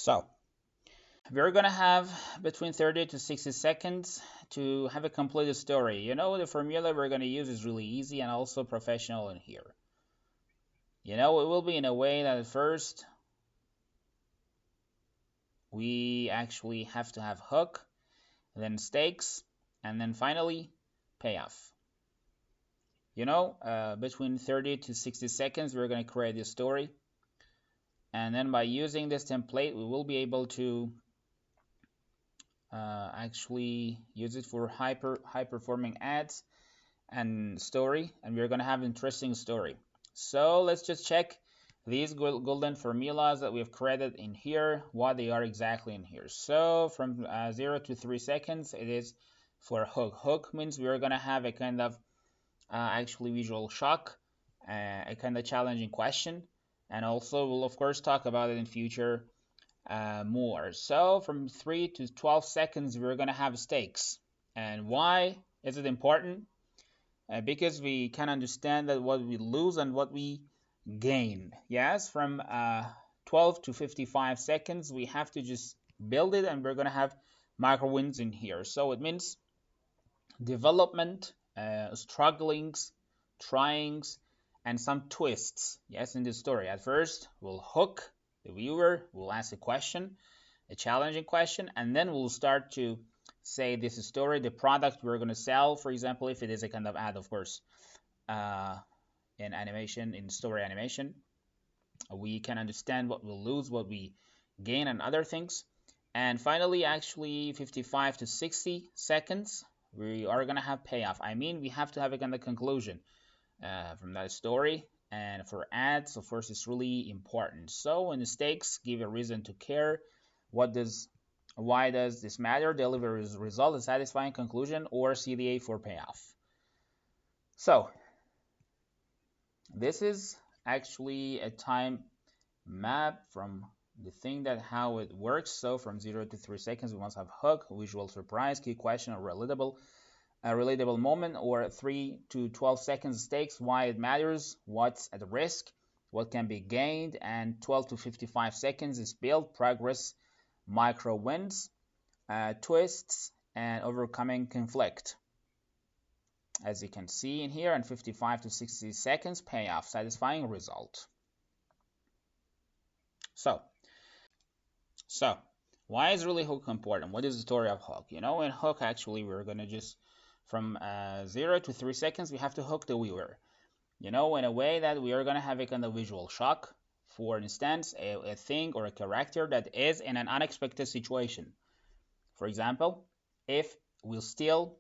So we're gonna have between 30 to 60 seconds to have a completed story. The formula we're gonna use is really easy and also professional in here. It will be in a way that at first we actually have to have hook, then stakes, and then finally payoff. Between 30 to 60 seconds, we're going to create this story. And then by using this template, we will be able to actually use it for high performing ads and story. And we're going to have interesting story. So let's just check these golden formulas that we have created in here, what they are exactly in here. So from 0 to 3 seconds, it is for hook. Hook means we're going to have a kind of actually visual shock, a kind of challenging question, and also we'll of course talk about it in future more. So from 3 to 12 seconds, we're going to have stakes. And why is it important? Because we can understand that what we lose and what we gain. Yes, from 12 to 55 seconds, we have to just build it, and we're going to have micro wins in here. So it means development, strugglings, tryings, and some twists, yes, in the story. At first, we'll hook the viewer, we'll ask a question, a challenging question, and then we'll start to say this is story, the product we're going to sell, for example, if it is a kind of ad, of course, in animation, in story animation. We can understand what we'll lose, what we gain, and other things. And finally, actually, 55 to 60 seconds, we are going to have payoff. I mean, we have to have a kind of conclusion from that story. And for ads, of course, it's really important. So when the stakes give a reason to care, why does this matter? Deliver a result, a satisfying conclusion, or CDA for payoff. So this is actually a time map from the thing that how it works. So from 0 to 3 seconds, we must have hook, visual surprise, key question, or relatable moment, or 3 to 12 seconds stakes, why it matters, what's at risk, what can be gained, and 12 to 55 seconds is build, progress, micro wins, twists, and overcoming conflict. As you can see in here, and 55 to 60 seconds payoff, satisfying result. So why is really hook important? What is the story of hook? In hook, actually, we're going to just from 0 to 3 seconds, we have to hook the viewer. In a way that we are going to have a kind of visual shock. For instance, a thing or a character that is in an unexpected situation. For example, if we'll steal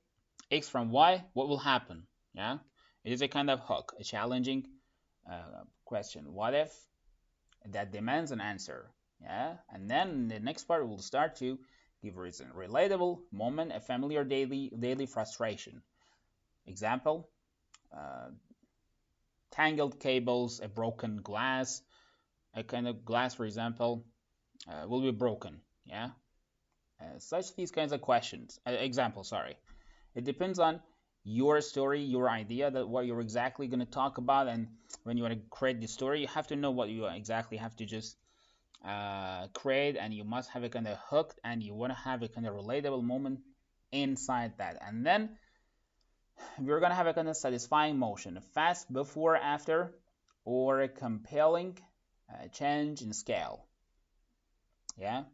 X from Y, what will happen? Yeah, it is a kind of hook, a challenging question. What if that demands an answer? Yeah, and then the next part will start to give a reason. Relatable moment, a familiar daily frustration. Example, tangled cables, a broken glass, a kind of glass, for example, will be broken. Yeah, such these kinds of questions. Example, sorry. It depends on your story, your idea, that what you're exactly going to talk about, and when you want to create the story, you have to know what you exactly have to just create, and you must have a kind of hooked, and you want to have a kind of relatable moment inside that, and then we're gonna have a kind of satisfying motion, a fast before after, or a compelling change in scale. Yeah,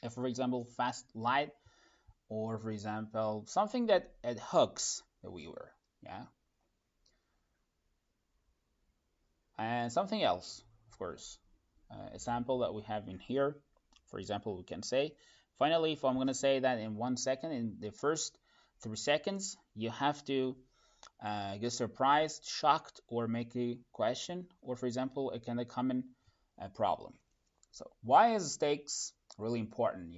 if for example fast light, or for example something that it hooks the viewer. Yeah, and something else, of course. A sample that we have in here, for example, we can say, finally, if I'm going to say that in 1 second, in the first 3 seconds, you have to get surprised, shocked, or make a question, or for example, a kind of common problem. So why is stakes really important?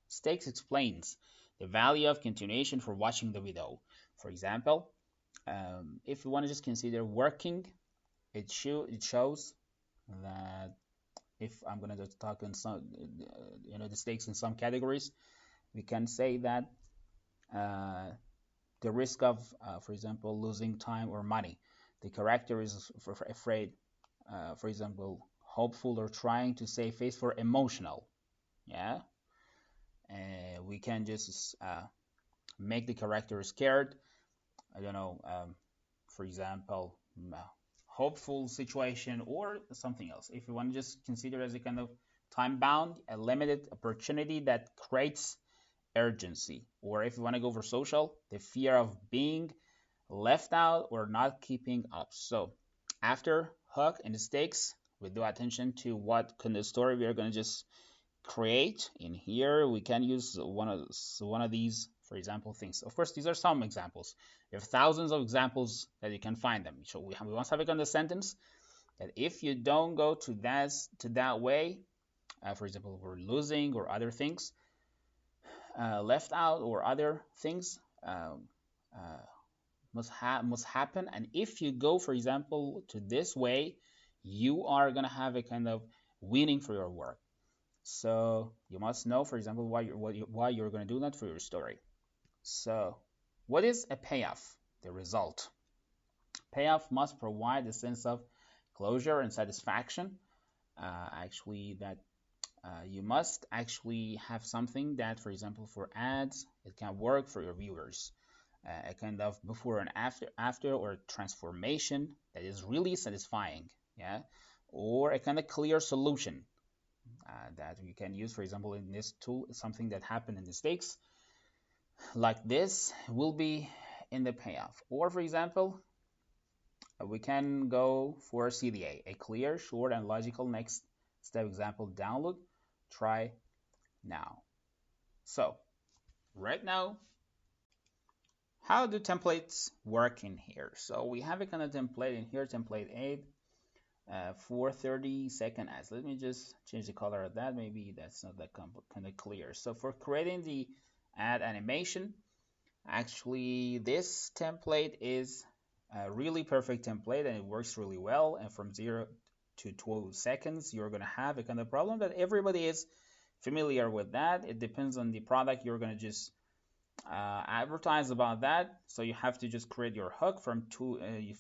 Stakes explains the value of continuation for watching the video. For example, if you want to just consider working, it shows that if I'm going to just talk in some, the stakes in some categories, we can say that the risk of, for example, losing time or money. The character is afraid, for example, hopeful or trying to save face for emotional. Yeah, we can just make the character scared. I don't know, for example, hopeful situation or something else. If you want to just consider as a kind of time bound, a limited opportunity that creates urgency. Or if you want to go for social, the fear of being left out or not keeping up. So after hook and stakes, we do attention to what kind of story we are going to just create. In here we can use one of these, for example, things. Of course, these are some examples. We have thousands of examples that you can find them. So we once have a kind of sentence that if you don't go to that way, for example, we're losing or other things, left out or other things, uh, must happen. And if you go, for example, to this way, you are gonna have a kind of winning for your work. So you must know, for example, why you're gonna do that for your story. So what is a payoff? The result. Payoff must provide a sense of closure and satisfaction. Actually, that you must actually have something that, for example, for ads, it can work for your viewers. A kind of before and after or transformation that is really satisfying, yeah, or a kind of clear solution that we can use, for example, in this tool, something that happened in the stakes like this will be in the payoff. Or for example, we can go for CDA, a clear, short, and logical next step example. Download, try now. So right now, how do templates work in here? So we have a kind of template in here, template 8, for 30-second ads. Let me just change the color of that. Maybe that's not that kind of clear. So for creating the ad animation, actually this template is a really perfect template and it works really well. And from 0 to 12 seconds, you're going to have a kind of problem that everybody is familiar with that. It depends on the product you're going to just advertise about that. So you have to just create your hook from 2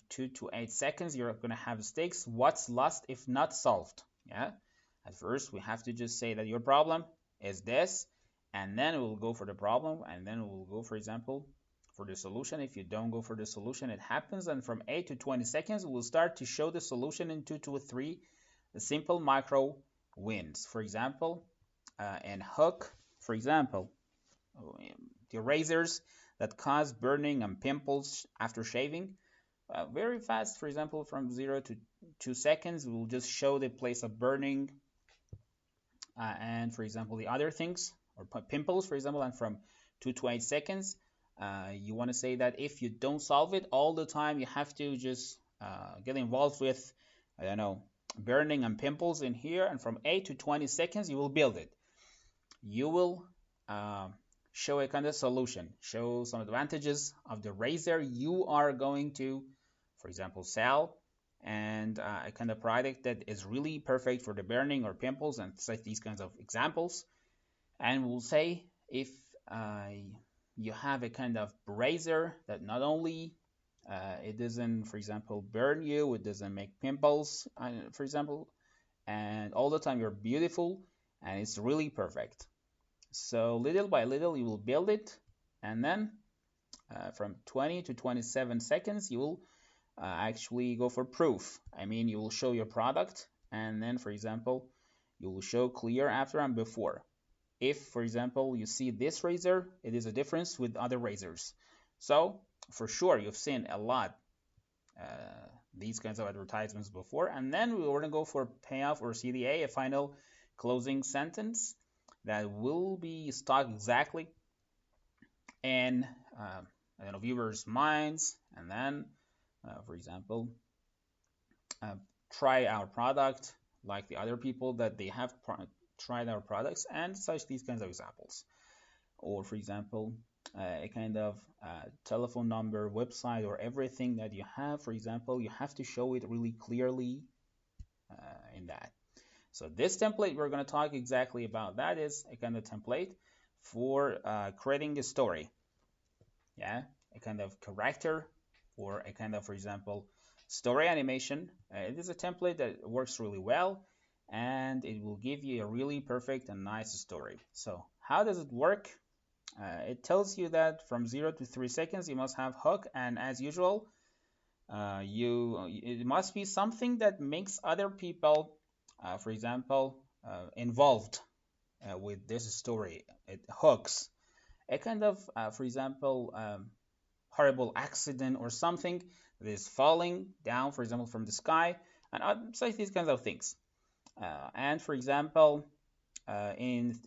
to 8 seconds. You're going to have stakes. What's lost if not solved? Yeah. At first, we have to just say that your problem is this, and then we'll go for the problem, and then we'll go, for example, for the solution. If you don't go for the solution, it happens. And from 8 to 20 seconds, we'll start to show the solution in 2 to 3 simple micro wins. For example, and hook, for example, the erasers that cause burning and pimples after shaving. Very fast, for example, from 0 to 2 seconds, we'll just show the place of burning and, for example, the other things, or pimples, for example, and from 2 to 8 seconds, you want to say that if you don't solve it all the time, you have to just get involved with, I don't know, burning and pimples in here, and from 8 to 20 seconds, you will build it. You will show a kind of solution, show some advantages of the razor you are going to, for example, sell, and a kind of product that is really perfect for the burning or pimples, and such these kinds of examples. And we'll say if you have a kind of razor that not only it doesn't, for example, burn you, it doesn't make pimples, for example, and all the time you're beautiful, and it's really perfect. So little by little you will build it, and then from 20 to 27 seconds you will actually go for proof. I mean, you will show your product, and then, for example, you will show clear after and before. If, for example, you see this razor, it is a difference with other razors. So for sure you've seen a lot these kinds of advertisements before. And then we're going to go for payoff or CDA, a final closing sentence that will be stuck exactly in I don't know, viewers' minds. And then, for example, try our product like the other people that they have tried our products, and such these kinds of examples. Or, for example, a kind of telephone number, website, or everything that you have, for example, you have to show it really clearly in that. So this template, we're going to talk exactly about that, is a kind of template for creating a story. Yeah, a kind of character or a kind of, for example, story animation. It is a template that works really well. and it will give you a really perfect and nice story. So how does it work? It tells you that from 0 to 3 seconds you must have hook, and as usual, it must be something that makes other people, for example, involved with this story. It hooks a kind of, for example, horrible accident or something that is falling down, for example, from the sky, and so these kinds of things. And for example, in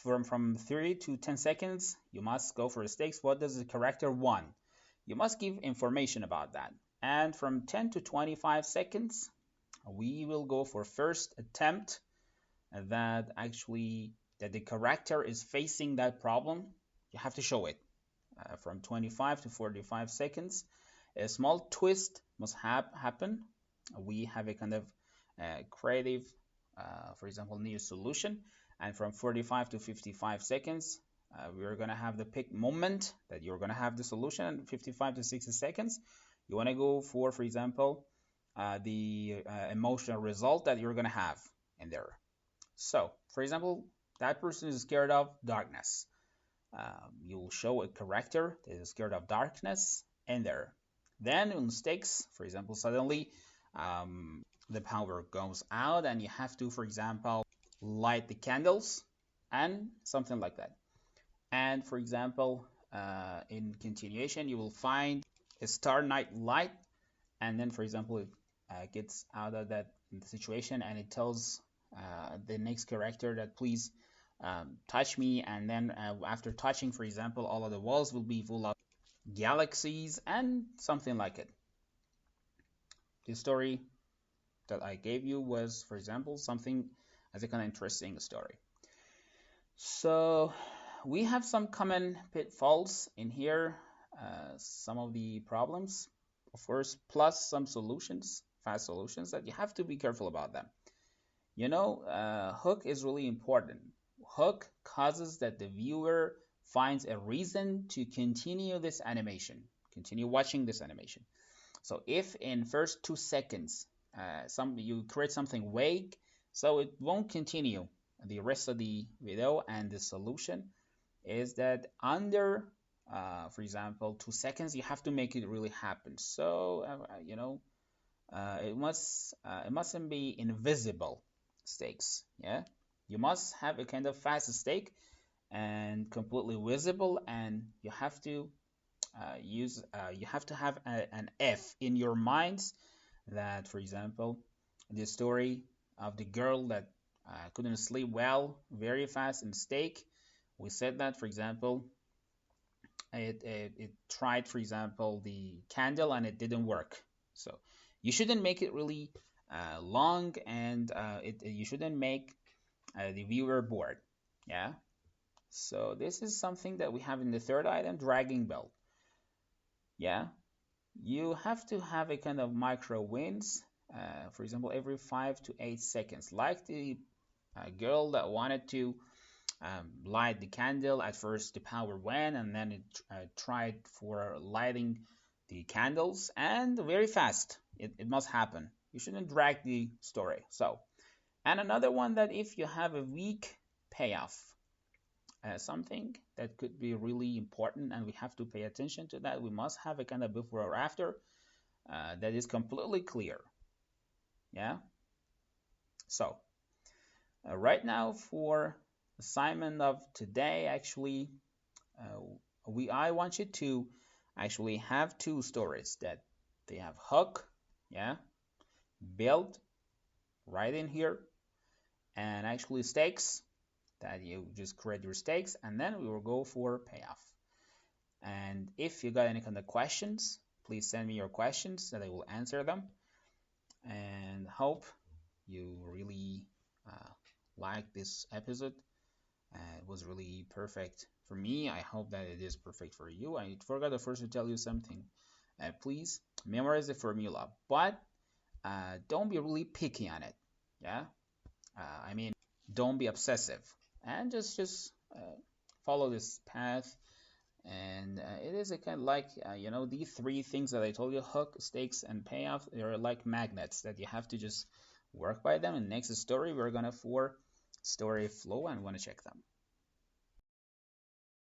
from 3 to 10 seconds, you must go for the stakes. What does the character want? You must give information about that. And from 10 to 25 seconds, we will go for first attempt that the character is facing that problem. You have to show it. From 25 to 45 seconds, a small twist must happen. We have a kind of creative, for example, new solution. And from 45 to 55 seconds, we're going to have the pick moment that you're going to have the solution. And 55 to 60 seconds, you want to go for example, the emotional result that you're going to have in there. So, for example, that person is scared of darkness. You'll show a character that is scared of darkness in there. Then in stakes, for example, suddenly the power goes out and you have to, for example, light the candles and something like that. And for example, in continuation, you will find a star night light, and then, for example, it gets out of that situation and it tells the next character that please touch me, and then after touching, for example, all of the walls will be full of galaxies and something like it. The story that I gave you was, for example, something as a kind of interesting story. So we have some common pitfalls in here, some of the problems, of course, plus some solutions, fast solutions that you have to be careful about them. Hook is really important. Hook causes that the viewer finds a reason to continue this animation, continue watching this animation. So if in first 2 seconds you create something vague, so it won't continue the rest of the video, and the solution is that under for example 2 seconds you have to make it really happen. So it mustn't be invisible stakes. Yeah, you must have a kind of fast stake and completely visible, and you have to you have to have an F in your minds that, for example, the story of the girl that couldn't sleep well very fast in stake. We said that, for example, it tried, for example, the candle and it didn't work. So you shouldn't make it really long, and you shouldn't make the viewer bored. Yeah. So this is something that we have in the third item, dragging belt. Yeah. You have to have a kind of micro wins, for example, every 5 to 8 seconds, like the girl that wanted to light the candle. At first the power went, and then it tried for lighting the candles, and very fast it must happen. You shouldn't drag the story. So, and another one, that if you have a weak payoff, something that could be really important and we have to pay attention to that, we must have a kind of before or after that is completely clear. Yeah. So right now, for assignment of today, actually, I want you to actually have two stories that they have hook, yeah, build right in here, and actually stakes, that you just create your stakes, and then we will go for payoff. And if you got any kind of questions, please send me your questions that I will answer them. And hope you really like this episode. It was really perfect for me. I hope that it is perfect for you. I forgot first to tell you something. Please memorize the formula, but don't be really picky on it. Yeah, I mean, don't be obsessive, and just follow this path. And it is a kind of like these three things that I told you: hook, stakes, and payoff. They're like magnets that you have to just work by them. And next story, we're gonna for story flow and wanna check them.